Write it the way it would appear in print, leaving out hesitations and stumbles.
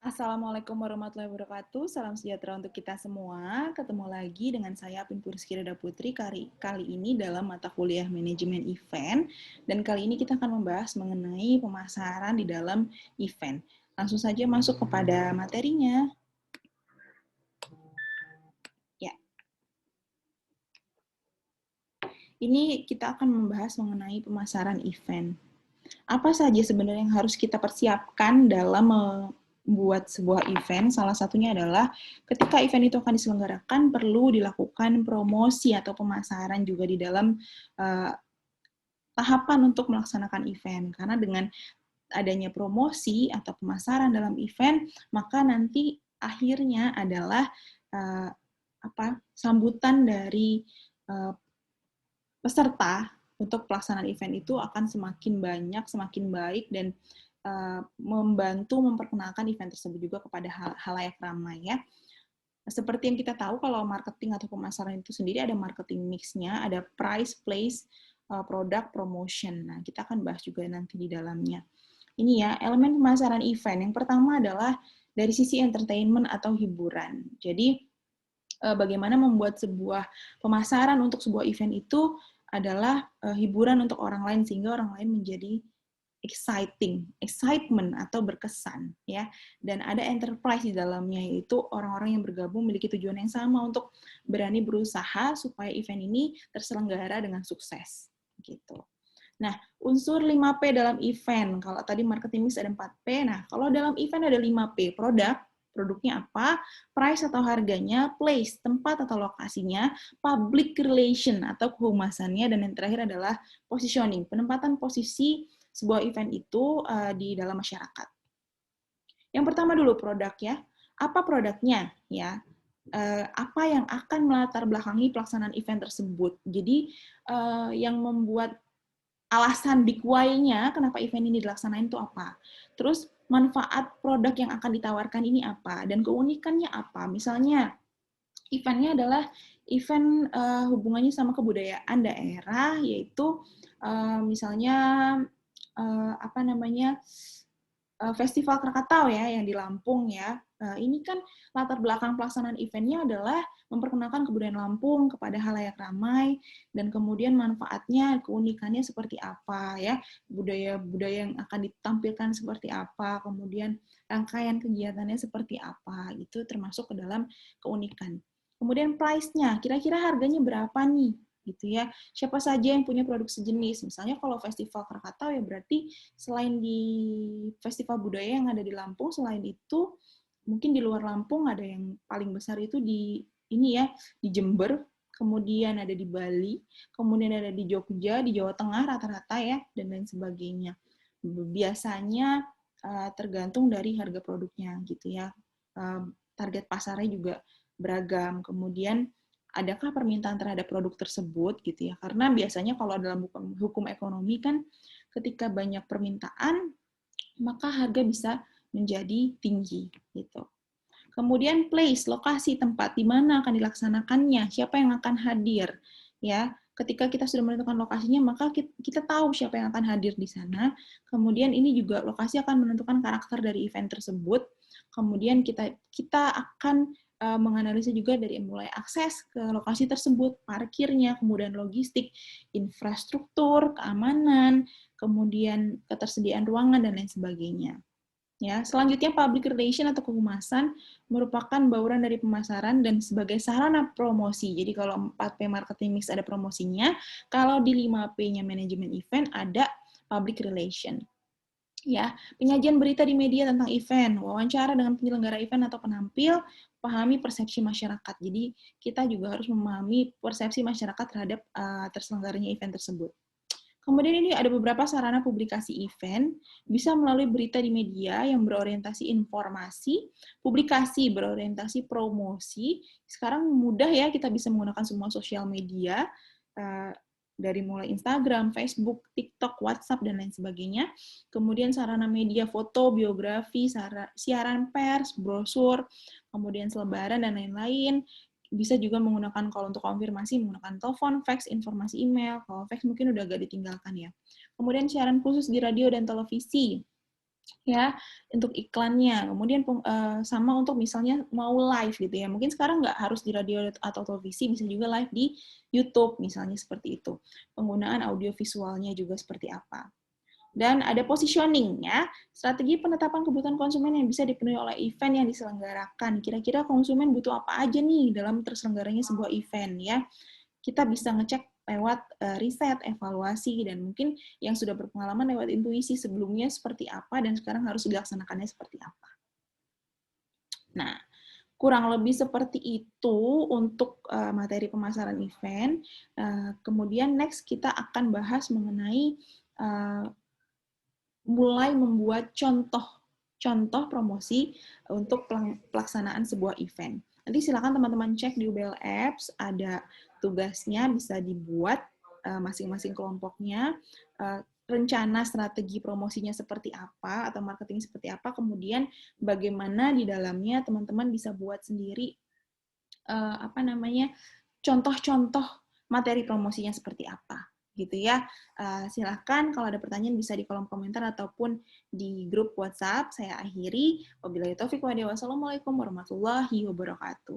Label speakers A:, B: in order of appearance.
A: Assalamualaikum warahmatullahi wabarakatuh. Salam sejahtera untuk kita semua. Ketemu lagi dengan saya Pintu Rizky Reda Putri kali ini dalam mata kuliah manajemen event. Dan kali ini kita akan membahas mengenai pemasaran di dalam event. Langsung saja masuk kepada materinya. Ya, ini kita akan membahas mengenai pemasaran event. Apa saja sebenarnya yang harus kita persiapkan dalam membuat sebuah event? Salah satunya adalah ketika event itu akan diselenggarakan, perlu dilakukan promosi atau pemasaran juga di dalam uh, tahapan untuk melaksanakan event. Karena dengan adanya promosi atau pemasaran dalam event, maka nanti akhirnya adalah uh, sambutan dari uh, peserta untuk pelaksanaan event itu akan semakin banyak, semakin baik, dan membantu memperkenalkan event tersebut juga kepada halayak ramai ya. Seperti yang kita tahu kalau marketing atau pemasaran itu sendiri ada marketing mix-nya, ada price, place, product, promotion. Nah, kita akan bahas juga nanti di dalamnya. Ini ya, elemen pemasaran event. Yang pertama adalah dari sisi entertainment atau hiburan. Jadi, bagaimana membuat sebuah pemasaran untuk sebuah event itu adalah hiburan untuk orang lain sehingga orang lain menjadi excitement atau berkesan ya. Dan ada enterprise di dalamnya, yaitu orang-orang yang bergabung memiliki tujuan yang sama untuk berani berusaha supaya event ini terselenggara dengan sukses gitu. Nah, unsur 5P dalam event. Kalau tadi marketing mix ada 4P, nah kalau dalam event ada 5P. Produknya apa, price atau harganya, place, tempat atau lokasinya, public relation atau kehumasannya, dan yang terakhir adalah positioning, penempatan posisi sebuah event itu di dalam masyarakat. Yang pertama dulu produk ya. Apa produknya ya? Apa yang akan melatar belakangi pelaksanaan event tersebut. Jadi yang membuat alasan big why-nya kenapa event ini dilaksanain itu apa. Terus manfaat produk yang akan ditawarkan ini apa, dan keunikannya apa. Misalnya eventnya adalah event hubungannya sama kebudayaan daerah, yaitu misalnya Festival Krakatau ya yang di Lampung ya. Ini kan latar belakang pelaksanaan eventnya adalah memperkenalkan kebudayaan Lampung kepada halayak ramai, dan kemudian manfaatnya, keunikannya seperti apa ya, budaya-budaya yang akan ditampilkan seperti apa, kemudian rangkaian kegiatannya seperti apa, itu termasuk ke dalam keunikan. Kemudian price-nya, kira-kira harganya berapa nih? Gitu ya. Siapa saja yang punya produk sejenis. Misalnya kalau Festival Krakatau ya berarti selain di festival budaya yang ada di Lampung, selain itu mungkin di luar Lampung ada yang paling besar itu di ini ya, di Jember, kemudian ada di Bali, kemudian ada di Jogja, di Jawa Tengah rata-rata ya, dan lain sebagainya. Biasanya tergantung dari harga produknya gitu ya. Target pasarnya juga beragam. Kemudian adakah permintaan terhadap produk tersebut gitu ya. Karena biasanya kalau dalam hukum ekonomi kan ketika banyak permintaan maka harga bisa menjadi tinggi gitu. Kemudian place, lokasi tempat di mana akan dilaksanakannya, siapa yang akan hadir ya. Ketika kita sudah menentukan lokasinya, maka kita tahu siapa yang akan hadir di sana. Kemudian ini juga lokasi akan menentukan karakter dari event tersebut. Kemudian kita akan menganalisa juga dari mulai akses ke lokasi tersebut, parkirnya, kemudian logistik, infrastruktur, keamanan, kemudian ketersediaan ruangan dan lain sebagainya. Ya, selanjutnya public relation atau kehumasan merupakan bauran dari pemasaran dan sebagai sarana promosi. Jadi kalau 4P marketing mix ada promosinya, kalau di 5P-nya manajemen event ada public relation. Ya, penyajian berita di media tentang event, wawancara dengan penyelenggara event atau penampil, pahami persepsi masyarakat. Jadi kita juga harus memahami persepsi masyarakat terhadap terselenggaranya event tersebut. Kemudian ini ada beberapa sarana publikasi event, bisa melalui berita di media yang berorientasi informasi, publikasi berorientasi promosi. Sekarang mudah ya kita bisa menggunakan semua sosial media, dari mulai Instagram, Facebook, TikTok, WhatsApp, dan lain sebagainya. Kemudian sarana media foto, biografi, siaran pers, brosur, kemudian selebaran, dan lain-lain. Bisa juga menggunakan kalau untuk konfirmasi menggunakan telepon, fax, informasi email. Kalau fax mungkin udah agak ditinggalkan ya. Kemudian siaran khusus di radio dan televisi. ya untuk iklannya. Kemudian sama untuk misalnya mau live gitu ya. Mungkin sekarang nggak harus di radio atau televisi, bisa juga live di YouTube misalnya seperti itu. Penggunaan audio visualnya juga seperti apa. Dan ada positioning ya, strategi penetapan kebutuhan konsumen yang bisa dipenuhi oleh event yang diselenggarakan. Kira-kira konsumen butuh apa aja nih dalam terselenggaranya sebuah event ya. Kita bisa ngecek lewat riset, evaluasi, dan mungkin yang sudah berpengalaman lewat intuisi sebelumnya seperti apa dan sekarang harus dilaksanakannya seperti apa. Nah, kurang lebih seperti itu untuk materi pemasaran event. Kemudian next kita akan bahas mengenai mulai membuat contoh promosi untuk pelaksanaan sebuah event. Nanti silakan teman-teman cek di UBL Apps, ada tugasnya bisa dibuat masing-masing kelompoknya, rencana strategi promosinya seperti apa, atau marketing seperti apa, kemudian bagaimana di dalamnya teman-teman bisa buat sendiri contoh-contoh materi promosinya seperti apa gitu ya. Silahkan kalau ada pertanyaan bisa di kolom komentar ataupun di grup WhatsApp. Saya akhiri. Wabillahi taufiq wa hidayah. Wassalamualaikum warahmatullahi wabarakatuh.